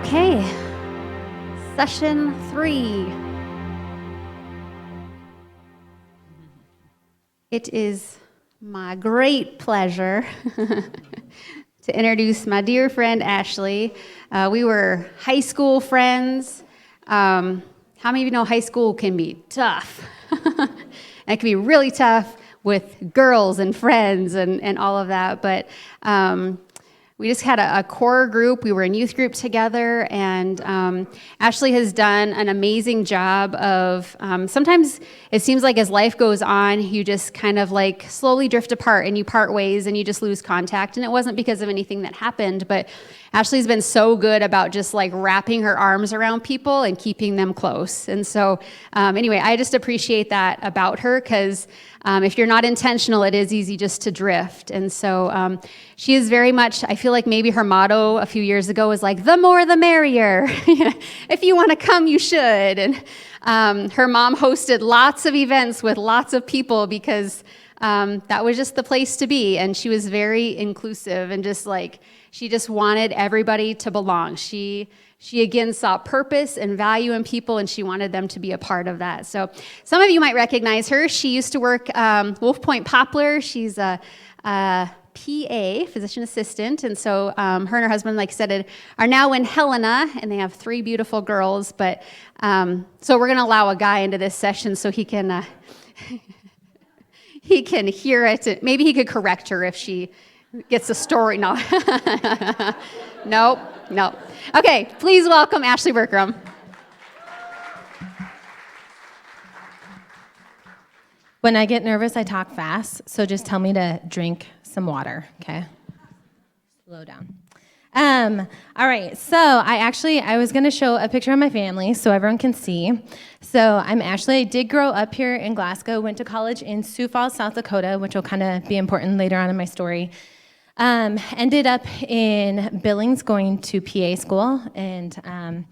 Okay, session 3. It is my great pleasure to introduce my dear friend Ashley. We were high school friends. How many of you know high school can be tough? And it can be really tough with girls and friends and all of that, but we just had a core group. We were in youth group together, and Ashley has done an amazing job of, sometimes it seems like as life goes on, you just kind of like slowly drift apart and you part ways and you just lose contact. And it wasn't because of anything that happened, but Ashley's been so good about just like wrapping her arms around people and keeping them close. And so anyway, I just appreciate that about her, because if you're not intentional, it is easy just to drift. And so she is very much, I feel like maybe her motto a few years ago was like, the more the merrier. If you want to come, you should. And her mom hosted lots of events with lots of people because that was just the place to be. And she was very inclusive and just like, she just wanted everybody to belong. She again saw purpose and value in people, and she wanted them to be a part of that. So some of you might recognize her. She used to work Wolf Point Poplar. She's a PA, physician assistant, and so her and her husband, like I said, are now in Helena, and they have 3 beautiful girls. But so we're going to allow a guy into this session so he can he can hear it. Maybe he could correct her if she gets the story. No. No. Okay, please welcome Ashley Berkram. When I get nervous, I talk fast, so just tell me to drink some water, okay? Slow down. All right, so I was going to show a picture of my family so everyone can see. So I'm Ashley. I did grow up here in Glasgow, went to college in Sioux Falls, South Dakota, which will kind of be important later on in my story. Ended up in Billings going to PA school, and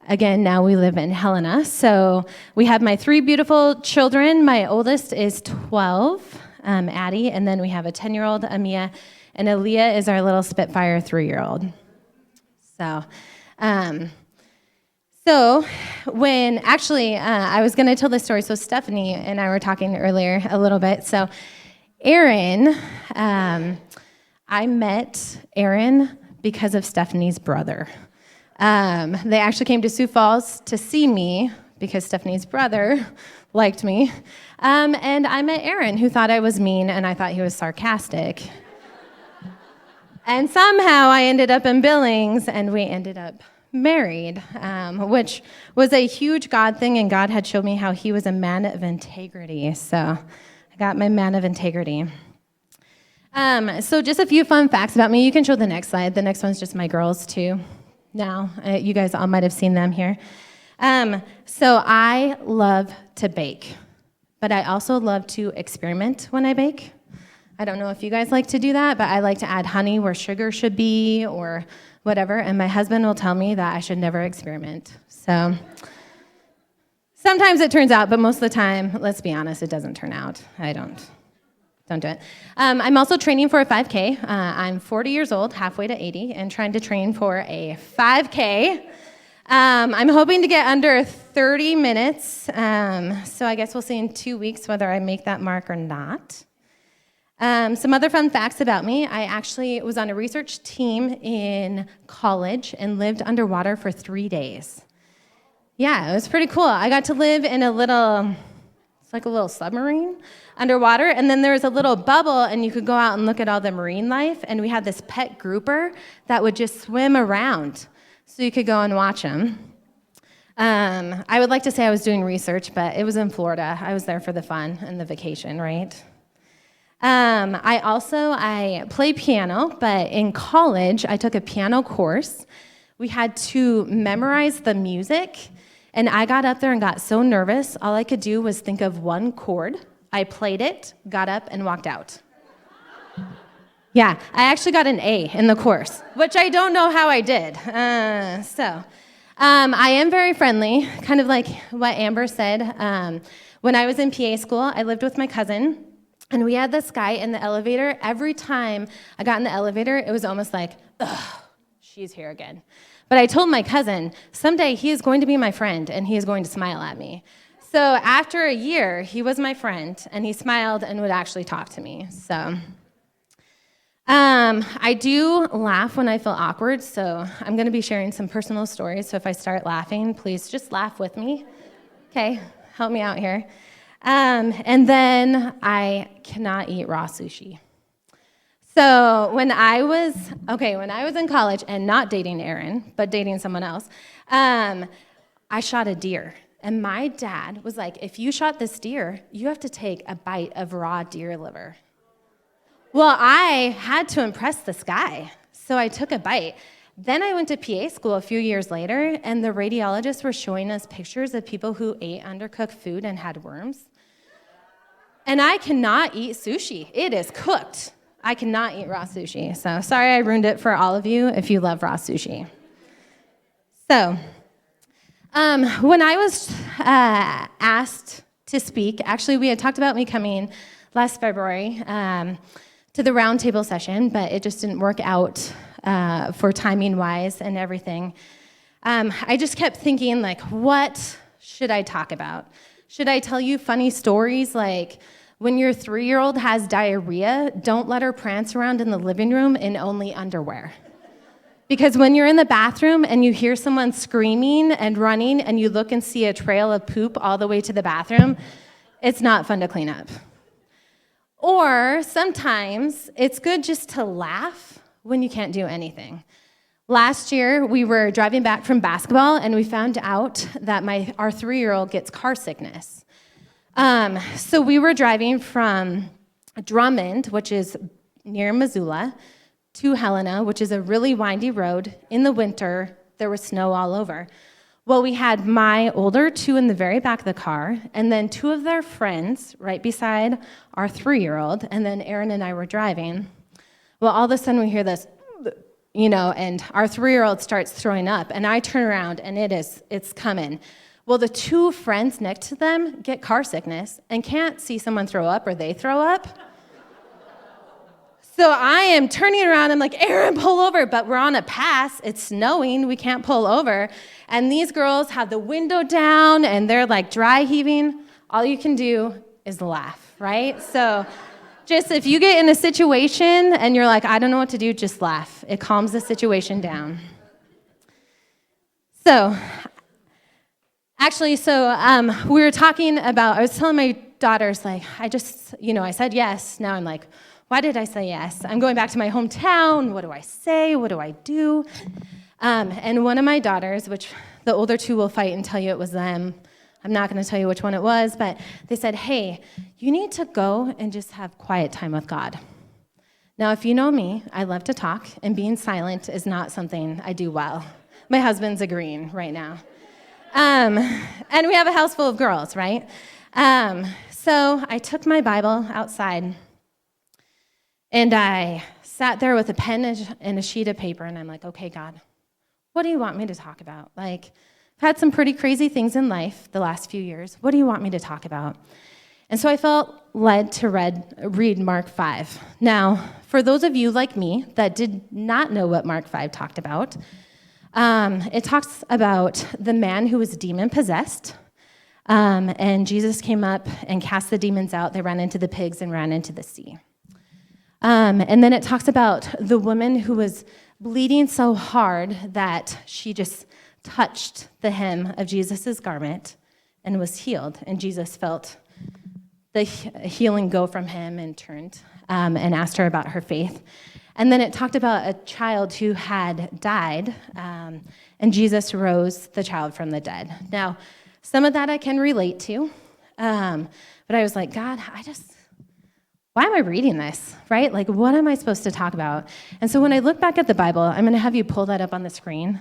again, now we live in Helena. So we have my 3 beautiful children. My oldest is 12, Addie, and then we have a 10-year-old, Amia, and Aaliyah is our little Spitfire 3-year-old. So when actually, I was going to tell this story, so Stephanie and I were talking earlier a little bit. So Aaron, I met Aaron because of Stephanie's brother. They actually came to Sioux Falls to see me because Stephanie's brother liked me. And I met Aaron, who thought I was mean, and I thought he was sarcastic. And somehow I ended up in Billings, and we ended up married, which was a huge God thing, and God had showed me how he was a man of integrity. So I got my man of integrity. So just a few fun facts about me. You can show the next slide. The next one's just my girls, too. Now, you guys all might have seen them here. So I love to bake, but I also love to experiment when I bake. I don't know if you guys like to do that, but I like to add honey where sugar should be or whatever, and my husband will tell me that I should never experiment. So sometimes it turns out, but most of the time, let's be honest, it doesn't turn out. Don't do it. I'm also training for a 5K. I'm 40 years old, halfway to 80, and trying to train for a 5K. I'm hoping to get under 30 minutes, so I guess we'll see in 2 weeks whether I make that mark or not. Some other fun facts about me. I actually was on a research team in college and lived underwater for 3 days. Yeah, it was pretty cool. I got to live in it's like a little submarine underwater, and then there was a little bubble, and you could go out and look at all the marine life, and we had this pet grouper that would just swim around, so you could go and watch them. I would like to say I was doing research, but it was in Florida. I was there for the fun and the vacation, right? I play piano, but in college, I took a piano course. We had to memorize the music, and I got up there and got so nervous, all I could do was think of one chord. I played it, got up, and walked out. Yeah, I actually got an A in the course, which I don't know how I did. I am very friendly, kind of like what Amber said. When I was in PA school, I lived with my cousin, and we had this guy in the elevator. Every time I got in the elevator, it was almost like, ugh, she's here again. But I told my cousin, someday he is going to be my friend, and he is going to smile at me. So after a year, he was my friend, and he smiled and would actually talk to me. So I do laugh when I feel awkward, so I'm going to be sharing some personal stories. So if I start laughing, please just laugh with me. Okay, help me out here. And then I cannot eat raw sushi. So when I was in college and not dating Aaron, but dating someone else, I shot a deer. And my dad was like, if you shot this deer, you have to take a bite of raw deer liver. Well, I had to impress this guy, so I took a bite. Then I went to PA school a few years later, and the radiologists were showing us pictures of people who ate undercooked food and had worms. And I cannot eat sushi. It is cooked. I cannot eat raw sushi. So sorry I ruined it for all of you if you love raw sushi. So when I was asked to speak, actually we had talked about me coming last February to the roundtable session, but it just didn't work out for timing-wise and everything. I just kept thinking, like, what should I talk about? Should I tell you funny stories like, when your 3-year-old has diarrhea, don't let her prance around in the living room in only underwear? Because when you're in the bathroom and you hear someone screaming and running and you look and see a trail of poop all the way to the bathroom, it's not fun to clean up. Or sometimes it's good just to laugh when you can't do anything. Last year, we were driving back from basketball and we found out that our 3-year-old gets car sickness. So we were driving from Drummond, which is near Missoula, to Helena, which is a really windy road. In the winter, there was snow all over. Well, we had my older 2 in the very back of the car, and then 2 of their friends right beside our 3-year-old, and then Aaron and I were driving. Well, all of a sudden we hear this, and our 3-year-old starts throwing up, and I turn around, and it's coming. Well, the 2 friends next to them get car sickness and can't see someone throw up or they throw up. So I am turning around, I'm like, Aaron, pull over, but we're on a pass, it's snowing, we can't pull over. And these girls have the window down and they're like dry heaving. All you can do is laugh, right? So just if you get in a situation and you're like, I don't know what to do, just laugh. It calms the situation down. So we were talking about, I was telling my daughters, like, I said yes. Now I'm like, why did I say yes? I'm going back to my hometown. What do I say? What do I do? And one of my daughters, which the older 2 will fight and tell you it was them. I'm not going to tell you which one it was, but they said, hey, you need to go and just have quiet time with God. Now, if you know me, I love to talk, and being silent is not something I do well. My husband's agreeing right now. And we have a house full of girls, right? So I took my Bible outside, and I sat there with a pen and a sheet of paper, and I'm like, okay, God, what do you want me to talk about? Like, I've had some pretty crazy things in life the last few years. What do you want me to talk about? And so I felt led to read Mark 5. Now, for those of you like me that did not know what Mark 5 talked about, it talks about the man who was demon-possessed, and Jesus came up and cast the demons out. They ran into the pigs and ran into the sea. And then it talks about the woman who was bleeding so hard that she just touched the hem of Jesus' garment and was healed. And Jesus felt the healing go from him and turned and asked her about her faith. And then it talked about a child who had died, and Jesus rose the child from the dead. Now, some of that I can relate to, but I was like, God, why am I reading this, right? Like, what am I supposed to talk about? And so when I look back at the Bible, I'm going to have you pull that up on the screen.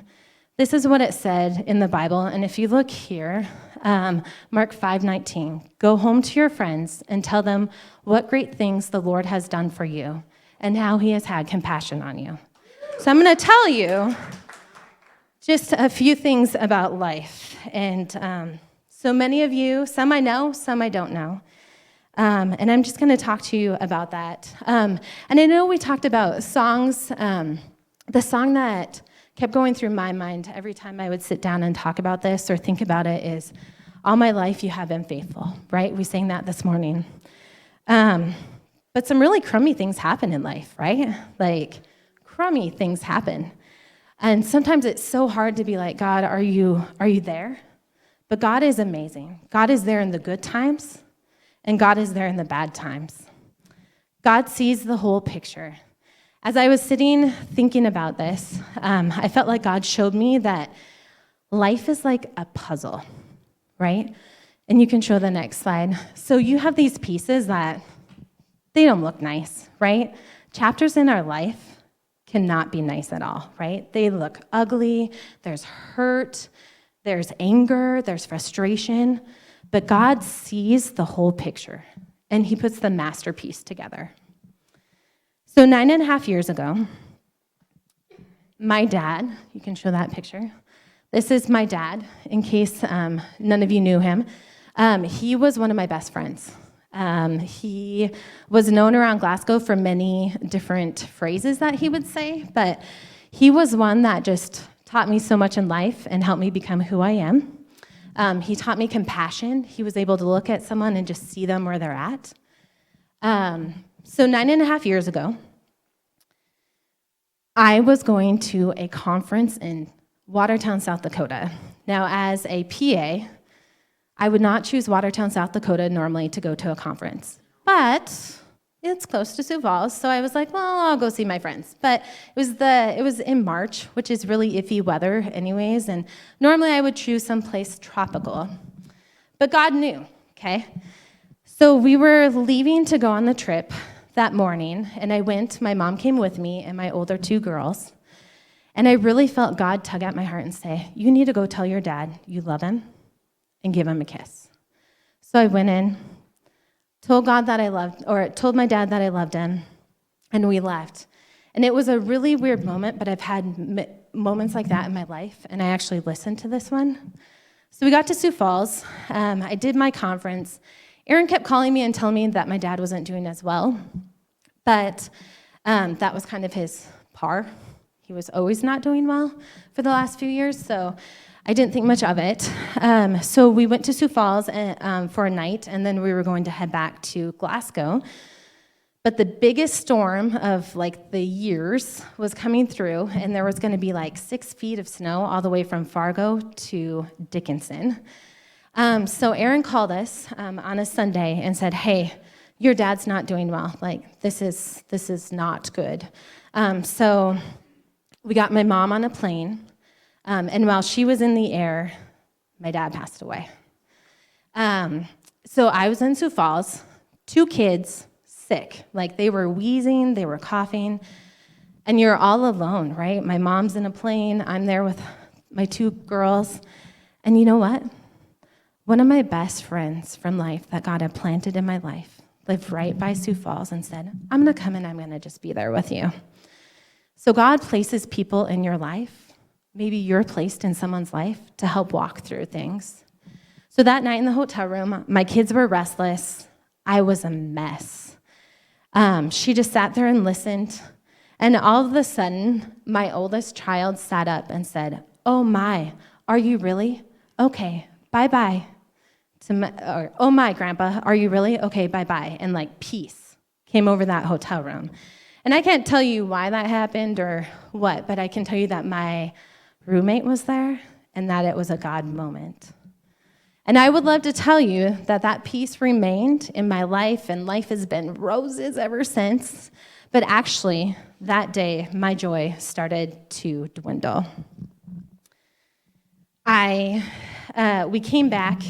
This is what it said in the Bible. And if you look here, Mark 5:19, go home to your friends and tell them what great things the Lord has done for you and how he has had compassion on you. So I'm going to tell you just a few things about life. And so many of you, some I know, some I don't know. And I'm just going to talk to you about that. And I know we talked about songs. The song that kept going through my mind every time I would sit down and talk about this or think about it is, all my life you have been faithful, right? We sang that this morning. But some really crummy things happen in life, right? Like, crummy things happen. And sometimes it's so hard to be like, God, are you there? But God is amazing. God is there in the good times, and God is there in the bad times. God sees the whole picture. As I was sitting thinking about this, I felt like God showed me that life is like a puzzle, right? And you can show the next slide. So you have these pieces that they don't look nice, right? Chapters in our life cannot be nice at all, right? They look ugly, there's hurt, there's anger, there's frustration, but God sees the whole picture, and he puts the masterpiece together. So 9.5 years ago, my dad, you can show that picture. This is my dad, in case none of you knew him. He was one of my best friends. He was known around Glasgow for many different phrases that he would say, but he was one that just taught me so much in life and helped me become who I am. He taught me compassion. He was able to look at someone and just see them where they're at. So 9.5 years ago, I was going to a conference in Watertown, South Dakota. Now, as a PA, I would not choose Watertown, South Dakota normally to go to a conference, but it's close to Sioux Falls, so I was like, well, I'll go see my friends. But it was in March, which is really iffy weather anyways, and normally I would choose someplace tropical. But God knew, okay? So we were leaving to go on the trip that morning, and my mom came with me and my older 2 girls, and I really felt God tug at my heart and say, you need to go tell your dad you love him and give him a kiss. So I went in, told my dad that I loved him, and we left. And it was a really weird moment, but I've had moments like that in my life, and I actually listened to this one. So we got to Sioux Falls. I did my conference. Aaron kept calling me and telling me that my dad wasn't doing as well, but that was kind of his par. He was always not doing well for the last few years, so I didn't think much of it. So we went to Sioux Falls for a night, and then we were going to head back to Glasgow. But the biggest storm of like the years was coming through, and there was going to be like 6 feet of snow all the way from Fargo to Dickinson. So Aaron called us on a Sunday and said, hey, your dad's not doing well. Like, this is not good. So we got my mom on a plane. And while she was in the air, my dad passed away. So I was in Sioux Falls, 2 kids, sick. Like, they were wheezing, they were coughing, and you're all alone, right? My mom's in a plane, I'm there with my 2 girls, and you know what? One of my best friends from life that God had planted in my life lived right by Sioux Falls and said, I'm going to come and I'm going to just be there with you. So God places people in your life. Maybe you're placed in someone's life to help walk through things. So that night in the hotel room, my kids were restless. I was a mess. She just sat there and listened. And all of a sudden, my oldest child sat up and said, oh my, are you really? Okay, bye-bye. Oh my, Grandpa, are you really? Okay, bye-bye. And like peace came over that hotel room. And I can't tell you why that happened or what, but I can tell you that my roommate was there and that it was a God moment. And I would love to tell you that that peace remained in my life, and life has been roses ever since. But actually, that day, my joy started to dwindle. We came back,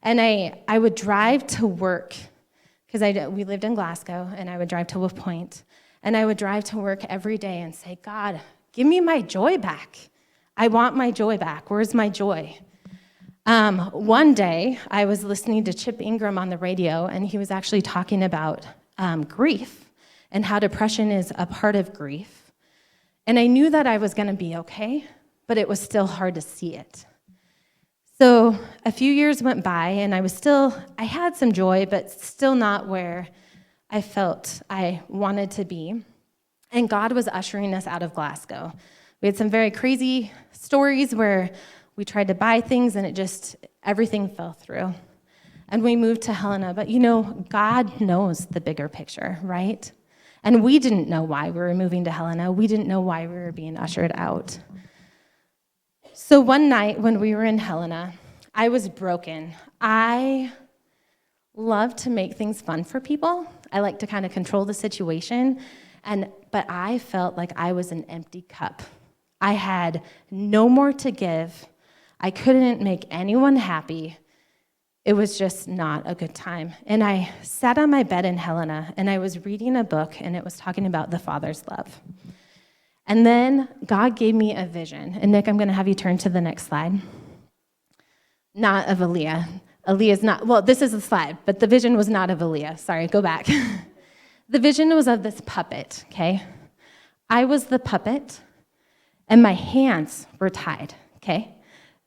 and I would drive to work, because we lived in Glasgow, and I would drive to Wolf Point, and I would drive to work every day and say, God, give me my joy back. I want my joy back. Where's my joy? One day, I was listening to Chip Ingram on the radio, and he was actually talking about grief and how depression is a part of grief. And I knew that I was going to be okay, but it was still hard to see it. So a few years went by, and I had some joy, but still not where I felt I wanted to be. And God was ushering us out of Glasgow. We had some very crazy stories where we tried to buy things and everything fell through. And we moved to Helena. But God knows the bigger picture, right? And we didn't know why we were moving to Helena. We didn't know why we were being ushered out. So one night when we were in Helena, I was broken. I love to make things fun for people. I like to kind of control the situation. But I felt like I was an empty cup. I had no more to give. I couldn't make anyone happy. It was just not a good time. And I sat on my bed in Helena, and I was reading a book, and it was talking about the Father's love. And then God gave me a vision. And Nick, I'm going to have you turn to the next slide. Not of Aaliyah. Aaliyah's not, well, this is the slide, but the vision was not of Aaliyah. Sorry, go back. The vision was of this puppet, okay? I was the puppet, and my hands were tied, okay?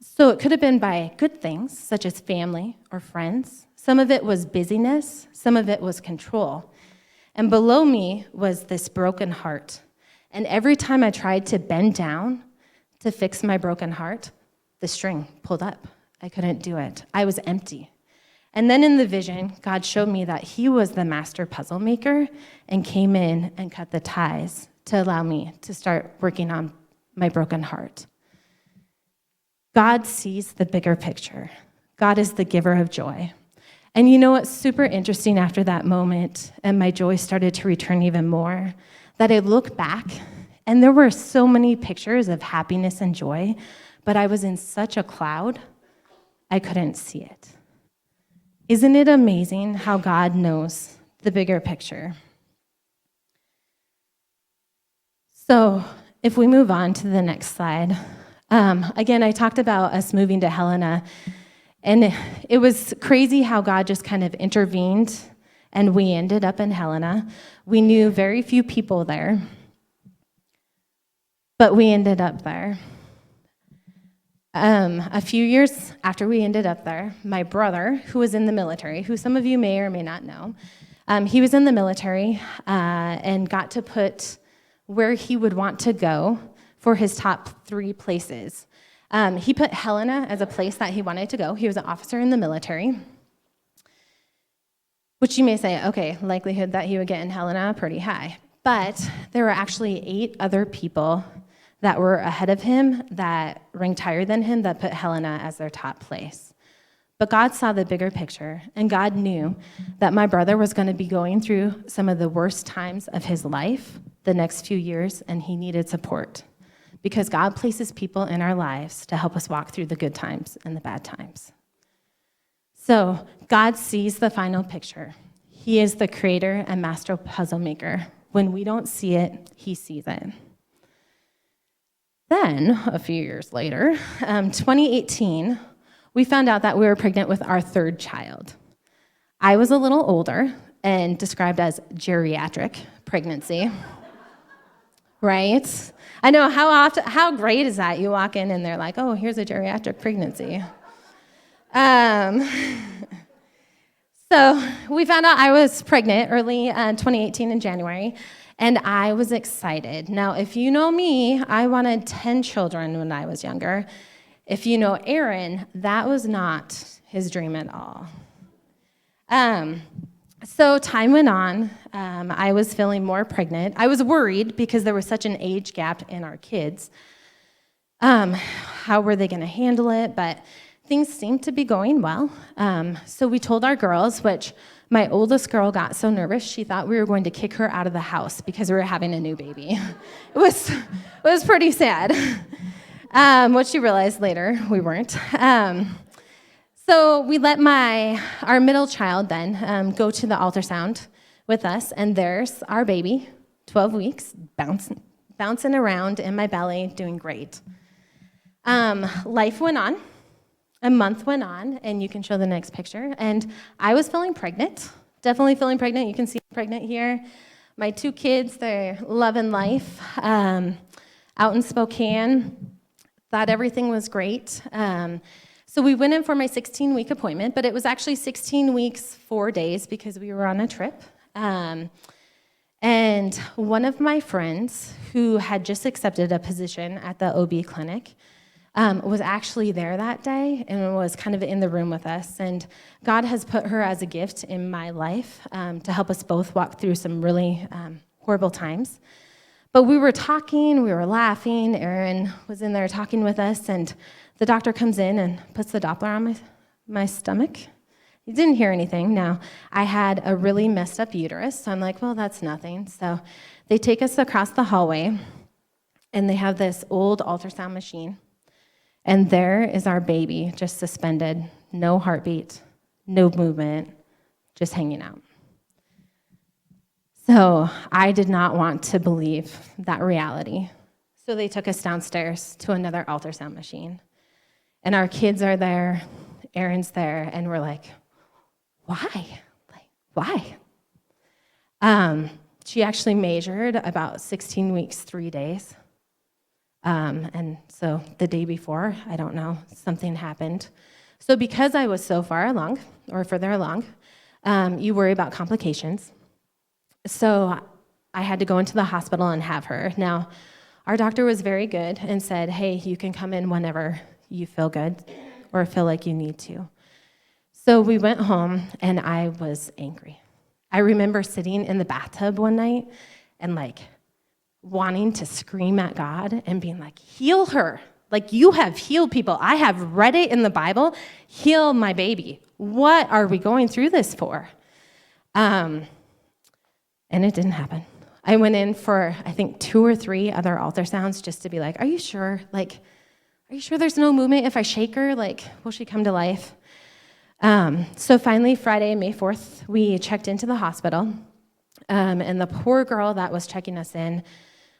So it could have been by good things, such as family or friends. Some of it was busyness. Some of it was control. And below me was this broken heart. And every time I tried to bend down to fix my broken heart, the string pulled up. I couldn't do it. I was empty. And then in the vision, God showed me that he was the master puzzle maker and came in and cut the ties to allow me to start working on my broken heart. God sees the bigger picture. God is the giver of joy. And you know what's super interesting after that moment, and my joy started to return even more, that I look back, and there were so many pictures of happiness and joy, but I was in such a cloud, I couldn't see it. Isn't it amazing how God knows the bigger picture? So if we move on to the next slide, again, I talked about us moving to Helena, and it was crazy how God just kind of intervened, and we ended up in Helena. We knew very few people there, but we ended up there. A few years after we ended up there, my brother, who was in the military, who some of you may or may not know, he was in the military and got to put where he would want to go for his top 3 places. He put Helena as a place that he wanted to go. He was an officer in the military, which you may say, okay, likelihood that he would get in Helena, pretty high. But there were actually 8 other people that were ahead of him, that ranked higher than him, that put Helena as their top place. But God saw the bigger picture, and God knew that my brother was going to be going through some of the worst times of his life the next few years, and he needed support. Because God places people in our lives to help us walk through the good times and the bad times. So God sees the final picture. He is the creator and master puzzle maker. When we don't see it, he sees it. Then, a few years later, 2018, we found out that we were pregnant with our 3rd child. I was a little older and described as geriatric pregnancy. Right? I know, how great is that? You walk in and they're like, oh, here's a geriatric pregnancy. So we found out I was pregnant early 2018 in January, and I was excited. Now, if you know me, I wanted 10 children when I was younger. If you know Aaron, that was not his dream at all. So time went on. I was feeling more pregnant. I was worried because there was such an age gap in our kids. How were they going to handle it? But things seemed to be going well. So we told our girls, which my oldest girl got so nervous, she thought we were going to kick her out of the house because we were having a new baby. It was pretty sad. What she realized later, we weren't. So we let our middle child then go to the ultrasound with us, and there's our baby, 12 weeks, bouncing around in my belly, doing great. Life went on. A month went on, and you can show the next picture, and I was feeling pregnant, definitely feeling pregnant. You can see I'm pregnant here. My 2 kids, they're loving life. Out in Spokane, thought everything was great. So we went in for my 16-week appointment, but it was actually 16 weeks, 4 days, because we were on a trip. And And one of my friends who had just accepted a position at the OB clinic was actually there that day and was kind of in the room with us. And God has put her as a gift in my life to help us both walk through some really horrible times. But we were talking, we were laughing. Aaron was in there talking with us, and the doctor comes in and puts the Doppler on my stomach. He didn't hear anything. Now, I had a really messed up uterus, so I'm like, well, that's nothing. So they take us across the hallway, and they have this old ultrasound machine. And there is our baby, just suspended, no heartbeat, no movement, just hanging out. So I did not want to believe that reality. So they took us downstairs to another ultrasound machine. And our kids are there, Aaron's there, and we're like, why? Why? She actually measured about 16 weeks, 3 days. And so the day before, I don't know, something happened. So because I was so far along, or further along, you worry about complications. So I had to go into the hospital and have her. Now, our doctor was very good and said, hey, you can come in whenever you feel good or feel like you need to. So we went home, and I was angry. I remember sitting in the bathtub one night and wanting to scream at God and being like, heal her. Like, you have healed people. I have read it in the Bible. Heal my baby. What are we going through this for? And it didn't happen. I went in for, I think, 2 or 3 other ultrasounds just to be like, are you sure? Are you sure there's no movement? If I shake her, will she come to life? So finally, Friday, May 4th, we checked into the hospital. And the poor girl that was checking us in,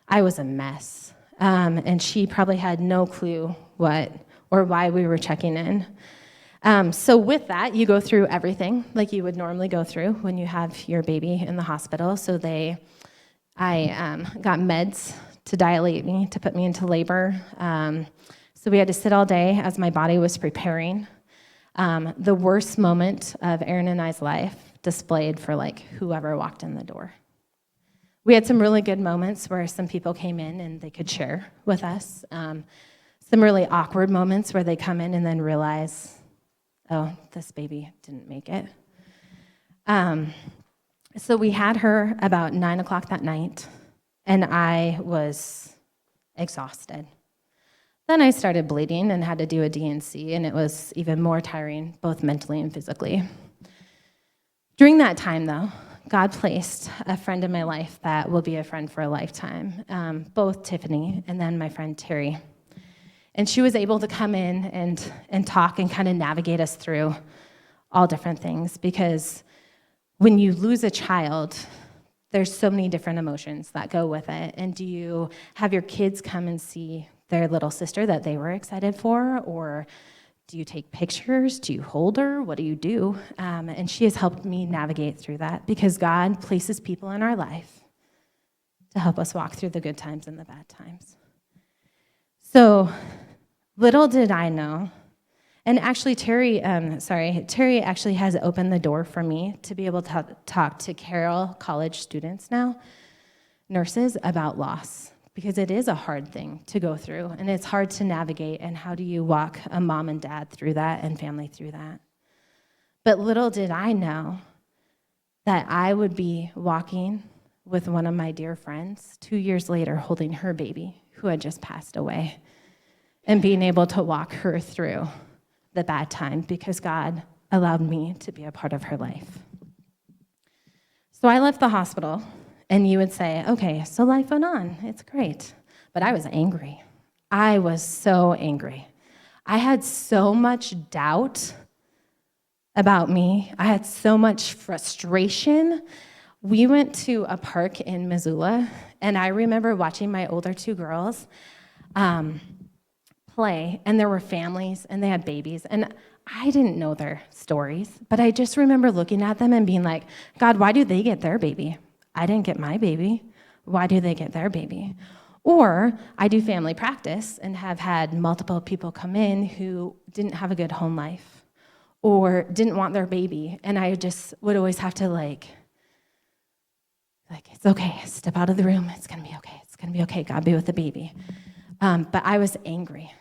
I was a mess. And she probably had no clue what or why we were checking in. So with that, you go through everything like you would normally go through when you have your baby in the hospital. So I got meds to dilate me, to put me into labor. So we had to sit all day as my body was preparing. The worst moment of Aaron and I's life displayed for whoever walked in the door. We had some really good moments where some people came in and they could share with us. Some really awkward moments where they come in and then realize, oh, this baby didn't make it. So we had her about 9 o'clock that night, and I was exhausted. Then I started bleeding and had to do a D&C, and it was even more tiring, both mentally and physically. During that time, though, God placed a friend in my life that will be a friend for a lifetime, both Tiffany and then my friend Terry. And she was able to come in and talk and kind of navigate us through all different things, because when you lose a child, there's so many different emotions that go with it. And do you have your kids come and see their little sister that they were excited for, or do you take pictures? Do you hold her? What do you do? And she has helped me navigate through that, because God places people in our life to help us walk through the good times and the bad times. So little did I know, and actually Terry actually has opened the door for me to be able to talk to Carroll College students now, nurses, about loss, because it is a hard thing to go through, and it's hard to navigate, and how do you walk a mom and dad through that and family through that? But little did I know that I would be walking with one of my dear friends 2 years later holding her baby who had just passed away, and being able to walk her through the bad time because God allowed me to be a part of her life. So I left the hospital, and you would say, okay, so life went on. It's great. But I was angry. I was so angry. I had so much doubt about me. I had so much frustration. We went to a park in Missoula, and I remember watching my older 2 girls play, and there were families, and they had babies, and I didn't know their stories, but I just remember looking at them and being like, God, why do they get their baby? I didn't get my baby. Why do they get their baby? Or I do family practice and have had multiple people come in who didn't have a good home life or didn't want their baby, and I just would always have to Like, it's okay, step out of the room, it's gonna be okay, it's gonna be okay, God be with the baby. But I was angry.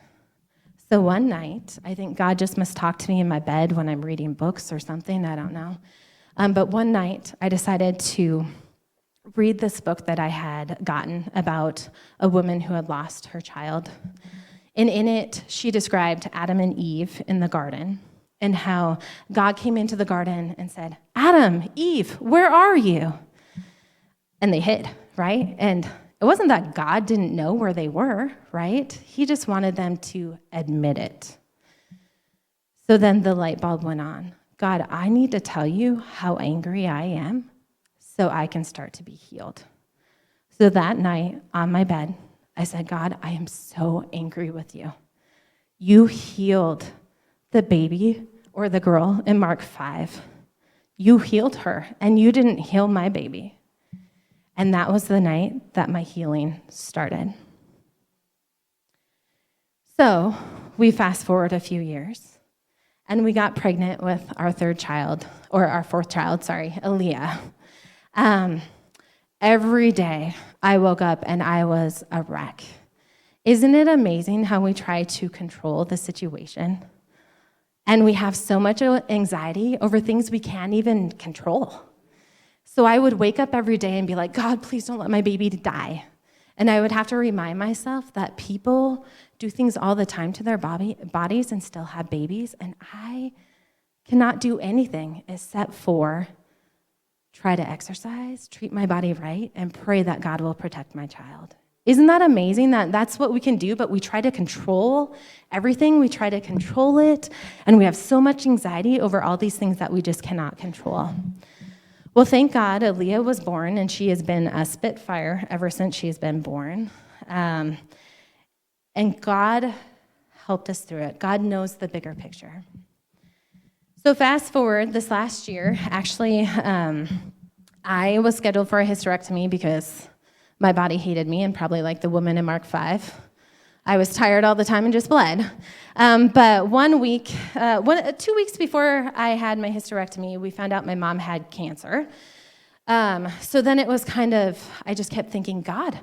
So one night, I think God just must talk to me in my bed when I'm reading books or something, I don't know. But one night, I decided to read this book that I had gotten about a woman who had lost her child. And in it, she described Adam and Eve in the garden and how God came into the garden and said, Adam, Eve, where are you? And they hid, right? And it wasn't that God didn't know where they were, right? He just wanted them to admit it. So then the light bulb went on. God, I need to tell you how angry I am so I can start to be healed. So that night on my bed, I said, God, I am so angry with you. You healed the baby or the girl in Mark 5. You healed her, and you didn't heal my baby. And that was the night that my healing started. So we fast forward a few years, and we got pregnant with our fourth child, Aaliyah. Every day I woke up and I was a wreck. Isn't it amazing how we try to control the situation? And we have so much anxiety over things we can't even control. So I would wake up every day and be like, God, please don't let my baby die. And I would have to remind myself that people do things all the time to their bodies and still have babies, and I cannot do anything except for try to exercise, treat my body right, and pray that God will protect my child. Isn't that amazing that that's what we can do, but we try to control everything, we try to control it, and we have so much anxiety over all these things that we just cannot control. Well, thank God, Aaliyah was born, and she has been a Spitfire ever since she has been born. And God helped us through it. God knows the bigger picture. So fast forward this last year, actually, I was scheduled for a hysterectomy because my body hated me, and probably like the woman in Mark 5. I was tired all the time and just bled. But 2 weeks before I had my hysterectomy, we found out my mom had cancer. So then it was I just kept thinking, God,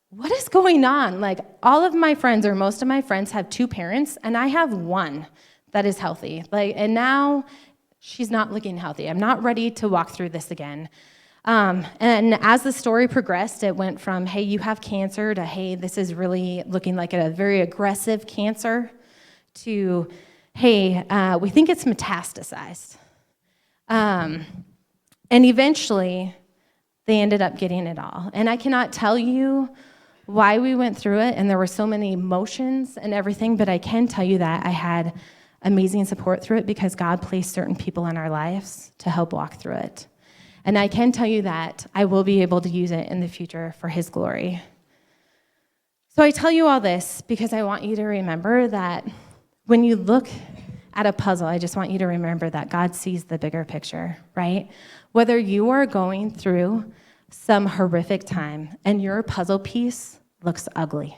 what is going on? Like, all of my friends, or most of my friends, have 2 parents, and I have 1 that is healthy. And now she's not looking healthy. I'm not ready to walk through this again. And as the story progressed, it went from, hey, you have cancer, to, hey, this is really looking like a very aggressive cancer, to, hey, we think it's metastasized. And eventually, they ended up getting it all. And I cannot tell you why we went through it, and there were so many emotions and everything, but I can tell you that I had amazing support through it because God placed certain people in our lives to help walk through it. And I can tell you that I will be able to use it in the future for His glory. So I tell you all this because I want you to remember that when you look at a puzzle, I just want you to remember that God sees the bigger picture, right? Whether you are going through some horrific time and your puzzle piece looks ugly,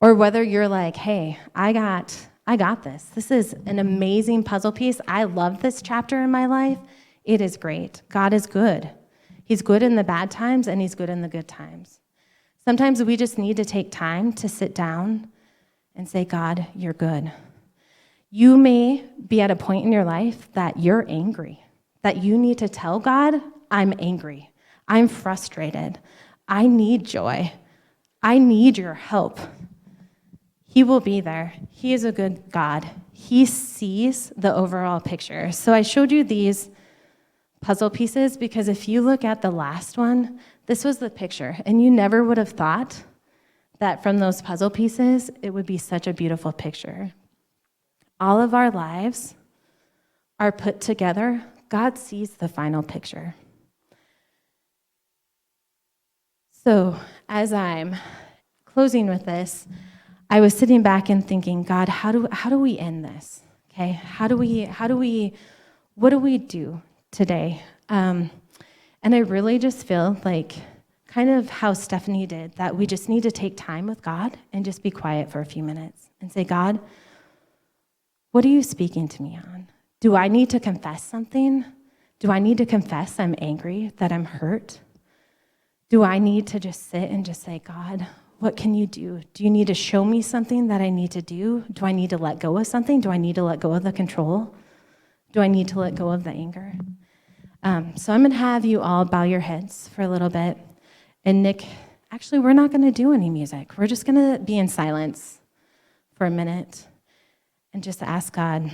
or whether you're like, hey, I got this. This is an amazing puzzle piece. I love this chapter in my life. It is great. God is good. He's good in the bad times, and He's good in the good times. Sometimes we just need to take time to sit down and say, God, you're good. You may be at a point in your life that you're angry, that you need to tell God, I'm angry. I'm frustrated. I need joy. I need your help. He will be there. He is a good God. He sees the overall picture. So I showed you these puzzle pieces because if you look at the last one, this was the picture, and you never would have thought that from those puzzle pieces, it would be such a beautiful picture. All of our lives are put together. God sees the final picture. So as I'm closing with this, I was sitting back and thinking, God, how do we end this? Okay, what do we do today? And I really just feel like kind of how Stephanie did, that we just need to take time with God and just be quiet for a few minutes and say, God, what are you speaking to me on? Do I need to confess something? Do I need to confess I'm angry, that I'm hurt? Do I need to just sit and just say, God, what can you do? Do you need to show me something that I need to do? Do I need to let go of something? Do I need to let go of the control? Do I need to let go of the anger? So I'm going to have you all bow your heads for a little bit. And Nick, actually, we're not going to do any music. We're just going to be in silence for a minute and just ask God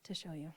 to show you.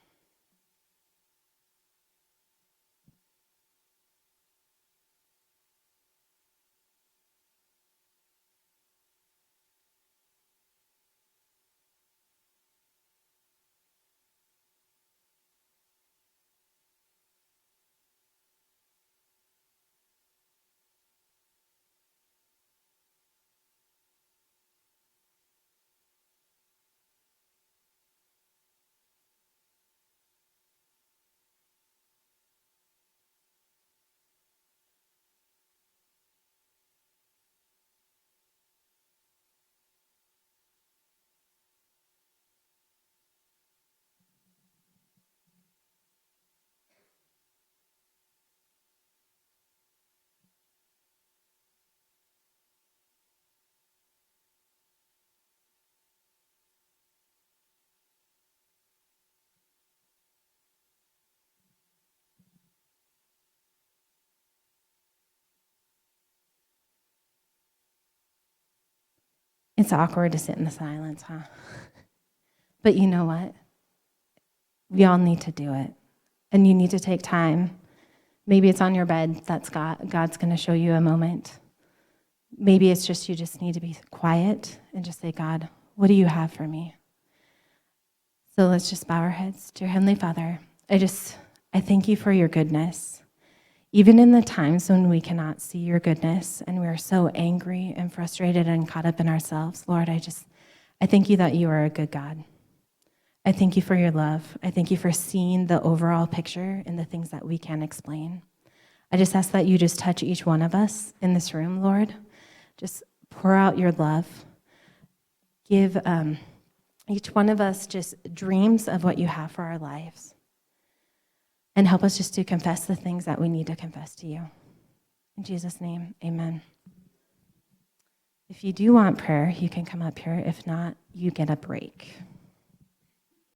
It's awkward to sit in the silence, huh? But you know what? We all need to do it. And you need to take time. Maybe it's on your bed. That's God's going to show you a moment. Maybe it's just you just need to be quiet and just say, God, what do you have for me? So let's just bow our heads. Dear Heavenly Father, I thank you for your goodness. Even in the times when we cannot see your goodness and we're so angry and frustrated and caught up in ourselves, Lord, I thank you that you are a good God. I thank you for your love. I thank you for seeing the overall picture and the things that we can't explain. I just ask that you just touch each one of us in this room, Lord. Just pour out your love. Give each one of us just dreams of what you have for our lives. And help us just to confess the things that we need to confess to you. In Jesus' name, amen. If you do want prayer, you can come up here. If not, you get a break.